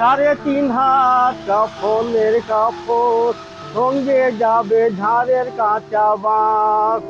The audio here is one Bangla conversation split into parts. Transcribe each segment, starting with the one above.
3.5 হাত কাফনের কাপড়, সঙ্গে যাবে ধারের কাঁচা বাঁশ।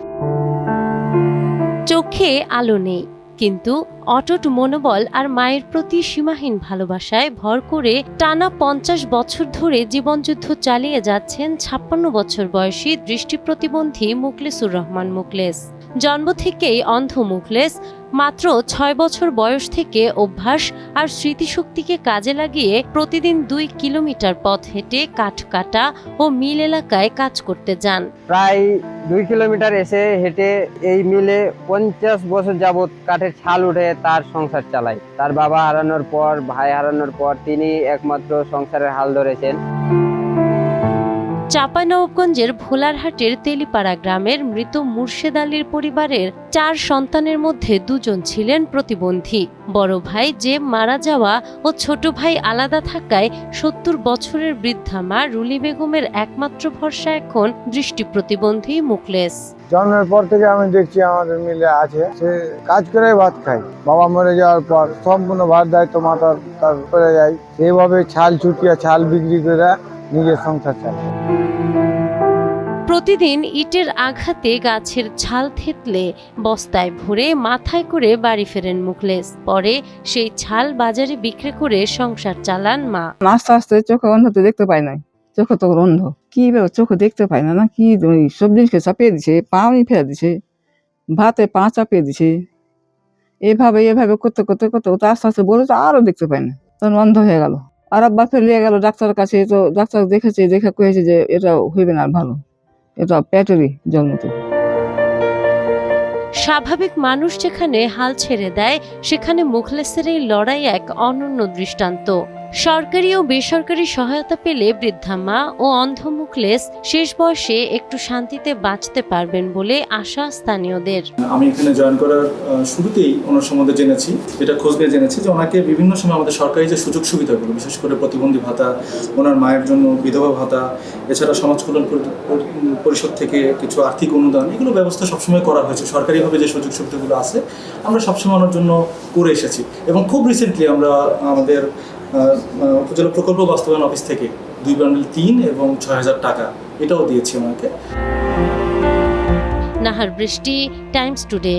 চোখে আলো নেই, কিন্তু অটুট মনোবল আর মায়ের প্রতি সীমাহীন ভালোবাসায় ভর করে টানা 50 বছর ধরে জীবনযুদ্ধ চালিয়ে যাচ্ছেন 56 বছর বয়সী দৃষ্টি প্রতিবন্ধী মুখলেসুর রহমান মুখলেস। জন্ম থেকেই অন্ধ মুখলেস মাত্র 6 বছর বয়স থেকে অভ্যাস আর স্মৃতিশক্তিকে কাজে লাগিয়ে প্রতিদিন 2 কিলোমিটার পথ হেঁটে কাঠ কাটা ও মিল এলাকায় কাজ করতে যান। প্রায় 2 কিলোমিটার এসে হেঁটে এই মিলে 50 বছর যাবত কাঠের ছাল উঠে তার সংসার চালায়। তার বাবা হারানোর পর, ভাই হারানোর পর তিনি একমাত্র সংসারের হাল ধরেছেন। চাঁপাইনবাবগঞ্জের ভোলারহাটের তেলিপাড়া গ্রামের মৃত মুর্শেদ আলীর পরিবারের 4 সন্তানের মধ্যে 2 জন ছিলেন প্রতিবন্ধী। বড় ভাই যে মারা যাওয়া ও ছোট ভাই আলাদা থাকায় 70 বছরের বৃদ্ধা মা রুলি বেগমের একমাত্র ভরসা এখন দৃষ্টি প্রতিবন্ধী মুখলেস। জন্মের পর থেকে আমি দেখছি আমাদের মিলে আছে, সে কাজ করে ভাত খায়। বাবা মরে যাওয়ার পর সম্পূর্ণ ভার দায়িত্ব মাথার তার করে যায়, সেইভাবে ছাল ছুটিয়া ছাল বিক্রি করে নিজের সংসার চালায়। প্রতিদিন ইটের আঘাতে গাছের ছাল থেতলে বস্তায় ভরে মাথায় করে বাড়ি ফেরেন মুখলেস। পরে সেই ছাল বাজারে বিক্রি করে সংসার চালান মা। আস্তে আস্তে চোখে অন্ধ তো দেখতে পাই নাই, চোখে তো অন্ধ কি চোখে দেখতে পাই না, কি সব জিনিসকে চাপিয়ে দিছে, পা ফেলে দিছে, ভাতে পা চাপিয়ে দিছে, এভাবে করতে করতে করতে তো আস্তে আস্তে বলে তো আরো দেখতে পাই না, তখন অন্ধ হয়ে গেল। আর আব্বা ফেলে গেল ডাক্তারের কাছে, তো ডাক্তার দেখে কয়েছে যে এটা হইবে না ভালো, এটা পেটেরই জন্মতে। স্বাভাবিক মানুষ যেখানে হাল ছেড়ে দেয়, সেখানে মুখলেসের এই লড়াই এক অনন্য দৃষ্টান্ত। সরকারি ও বেসরকারি সহায়তা পেলে বৃদ্ধা মা ও অন্ধ মুখলেস শেষ বয়সে একটু শান্তিতে বাঁচতে পারবেন বলে আশা স্থানীয়দের। আমি এখানে জয়েন করার শুরুতেই ওনার সম্বন্ধে জেনেছি, এটা খোঁজ নিয়ে জেনেছি যে ওনাকে বিভিন্ন সময় আমাদের সরকারি যে সুযোগ সুবিধাগুলো, বিশেষ করে প্রতিবন্ধী ভাতা, ওনার মায়ের জন্য বিধবা ভাতা, এছাড়া সমাজ কল্যাণ পরিষদ থেকে কিছু আর্থিক অনুদান, এগুলো ব্যবস্থা সবসময় করা হয়েছে। সরকারিভাবে যে সুযোগ সুবিধাগুলো আছে আমরা সবসময় ওনার জন্য করে এসেছি। এবং খুব রিসেন্টলি আমরা আমাদের উপজেলা প্রকল্প বাস্তবায়ন অফিস থেকে 2 বান্ডেল 3 এবং 6000 টাকা এটাও দিয়েছি ওনাকে। নাহার বৃষ্টি, টাইমস টুডে।